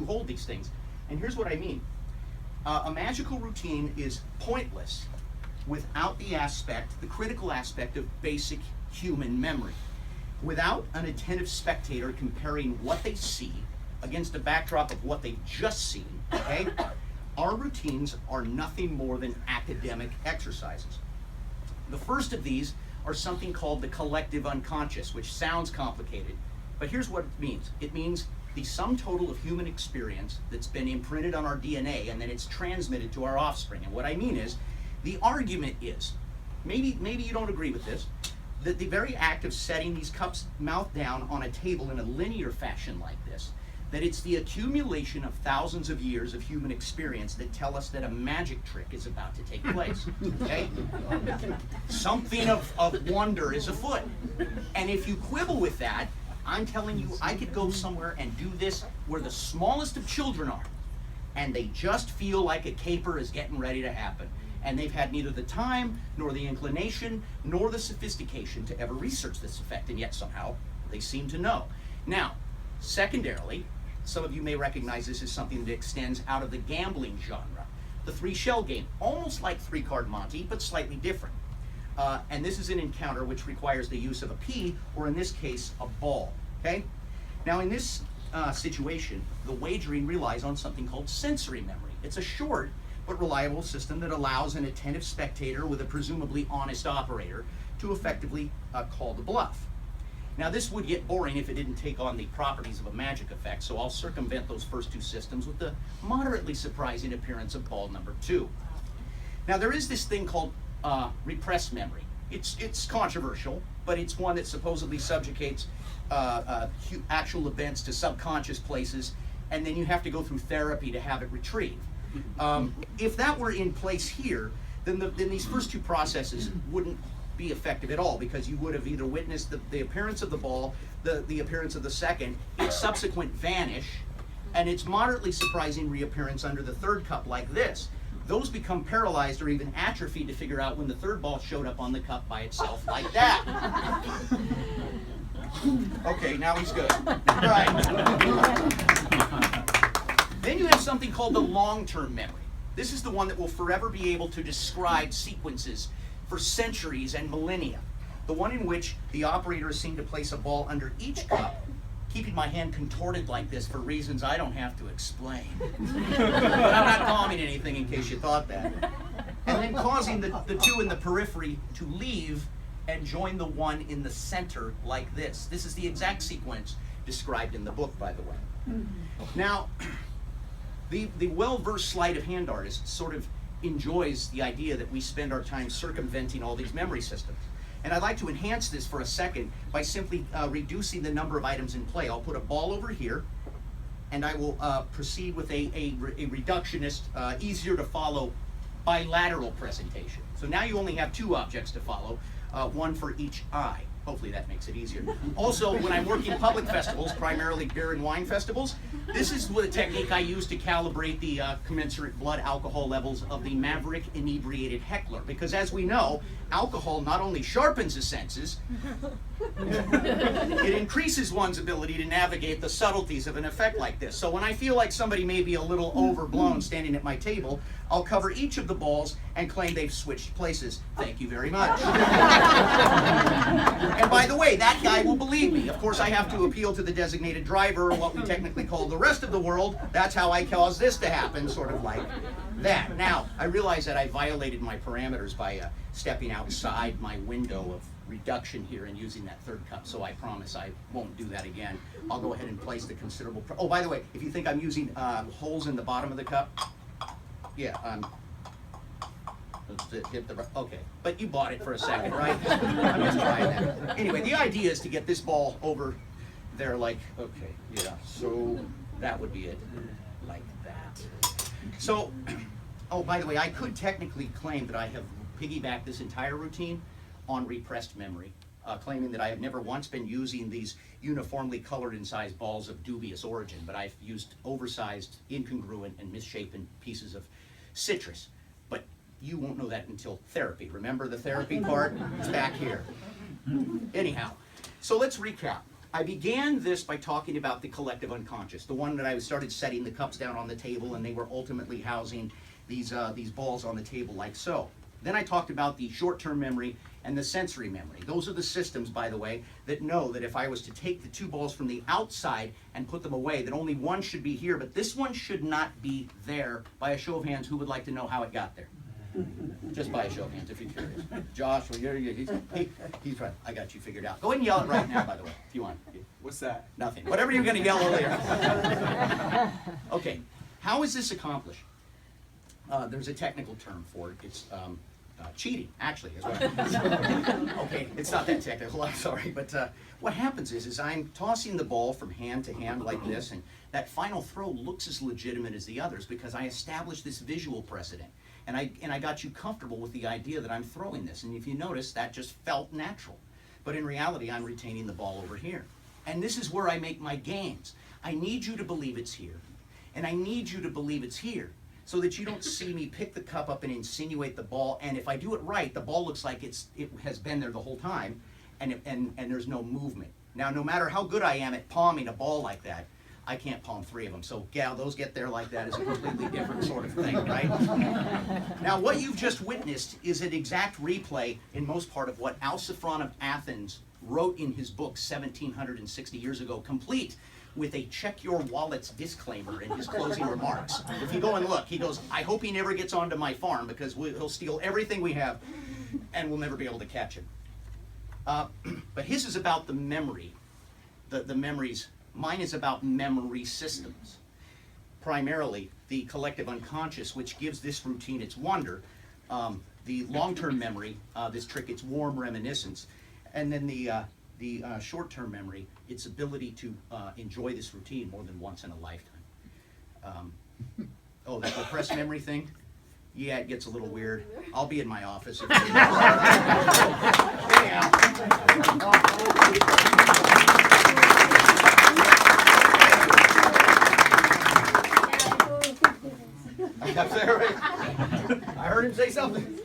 to hold these things. And here's what I mean. A magical routine is pointless without the critical aspect of basic human memory. Without an attentive spectator comparing what they see against a backdrop of what they've just seen, okay, our routines are nothing more than academic exercises. The first of these are something called the collective unconscious, which sounds complicated, but here's what it means. It means the sum total of human experience that's been imprinted on our DNA and then it's transmitted to our offspring. And what I mean is, the argument is, maybe you don't agree with this, that the very act of setting these cups mouth down on a table in a linear fashion like this, that it's the accumulation of thousands of years of human experience that tell us that a magic trick is about to take place, okay? Something of wonder is afoot. And if you quibble with that, I'm telling you, I could go somewhere and do this where the smallest of children are, and they just feel like a caper is getting ready to happen. And they've had neither the time, nor the inclination, nor the sophistication to ever research this effect, and yet somehow they seem to know. Now, secondarily, some of you may recognize this as something that extends out of the gambling genre. The three-shell game, almost like three-card Monte, but slightly different. And this is an encounter which requires the use of a pea, or in this case, a ball, okay? Now, in this situation, the wagering relies on something called sensory memory. It's a short but reliable system that allows an attentive spectator with a presumably honest operator to effectively call the bluff. Now, this would get boring if it didn't take on the properties of a magic effect, so I'll circumvent those first two systems with the moderately surprising appearance of ball number 2. Now, there is this thing called repressed memory. It's controversial, but it's one that supposedly subjugates actual events to subconscious places, and then you have to go through therapy to have it retrieved. If that were in place here, then these first two processes wouldn't be effective at all, because you would have either witnessed the appearance of the ball, the appearance of the second, its subsequent vanish, and its moderately surprising reappearance under the third cup like this. Those become paralyzed or even atrophied to figure out when the third ball showed up on the cup by itself like that. Okay, now he's good. Right. Then you have something called the long-term memory. This is the one that will forever be able to describe sequences for centuries and millennia. The one in which the operator is seen to place a ball under each cup, keeping my hand contorted like this for reasons I don't have to explain. But I'm not calming anything in case you thought that. And then causing the two in the periphery to leave and join the one in the center like this. This is the exact sequence described in the book, by the way. Now, the well-versed sleight of hand artist sort of enjoys the idea that we spend our time circumventing all these memory systems. And I'd like to enhance this for a second by simply reducing the number of items in play. I'll put a ball over here, and I will proceed with a reductionist, easier to follow bilateral presentation. So now you only have 2 objects to follow, one for each eye. Hopefully that makes it easier. Also, when I'm working public festivals, primarily beer and wine festivals, this is the technique I use to calibrate the commensurate blood alcohol levels of the maverick inebriated heckler. Because as we know, alcohol not only sharpens the senses, it increases one's ability to navigate the subtleties of an effect like this. So when I feel like somebody may be a little overblown standing at my table, I'll cover each of the balls and claim they've switched places. Thank you very much. And by the way, that guy will believe me. Of course, I have to appeal to the designated driver, or what we technically call the rest of the world. That's how I cause this to happen, sort of like that. Now, I realize that I violated my parameters by stepping outside my window of reduction here and using that third cup, so I promise I won't do that again. I'll go ahead and place the considerable... Oh, by the way, if you think I'm using holes in the bottom of the cup, yeah, hit the... Okay, but you bought it for a second, right? I'm just trying that. Anyway, the idea is to get this ball over there like... Okay, yeah, so that would be it, like that. So, oh, by the way, I could technically claim that I have piggybacked this entire routine on repressed memory, claiming that I have never once been using these uniformly colored and sized balls of dubious origin, but I've used oversized, incongruent, and misshapen pieces of citrus. But you won't know that until therapy. Remember the therapy part? It's back here. Anyhow, so let's recap. I began this by talking about the collective unconscious, the one that I started setting the cups down on the table, and they were ultimately housing these balls on the table like so. Then I talked about the short-term memory and the sensory memory. Those are the systems, by the way, that know that if I was to take the two balls from the outside and put them away, that only one should be here, but this one should not be there. By a show of hands, who would like to know how it got there? Just by a show of hands, if you're curious. Josh, well, he's right. I got you figured out. Go ahead and yell it right now, by the way, if you want. What's that? Nothing. Whatever you're going to yell earlier. Okay, how is this accomplished? There's a technical term for it. It's cheating, actually, is what okay, it's not that technical, I'm sorry. But what happens is I'm tossing the ball from hand to hand like this, and that final throw looks as legitimate as the others because I established this visual precedent. And I got you comfortable with the idea that I'm throwing this. And if you notice, that just felt natural. But in reality, I'm retaining the ball over here. And this is where I make my gains. I need you to believe it's here. And I need you to believe it's here, so that you don't see me pick the cup up and insinuate the ball. And if I do it right, the ball looks like it has been there the whole time, and there's no movement. Now, no matter how good I am at palming a ball like that, I can't palm 3 of them. So, yeah, those get there like that is a completely different sort of thing, right? Now, what you've just witnessed is an exact replay in most part of what Alciphron of Athens wrote in his book 1760 years ago, complete with a check your wallets disclaimer in his closing remarks. If you go and look, he goes, I hope he never gets onto my farm because he'll steal everything we have and we'll never be able to catch him. But his is about the memory, the memories. Mine is about memory systems. Primarily the collective unconscious, which gives this routine its wonder. The long-term memory, this trick, its warm reminiscence. And then the short-term memory, its ability to enjoy this routine more than once in a lifetime. Oh, that repressed memory thing? Yeah, it gets a little weird. I'll be in my office. Anyhow. I heard him say something.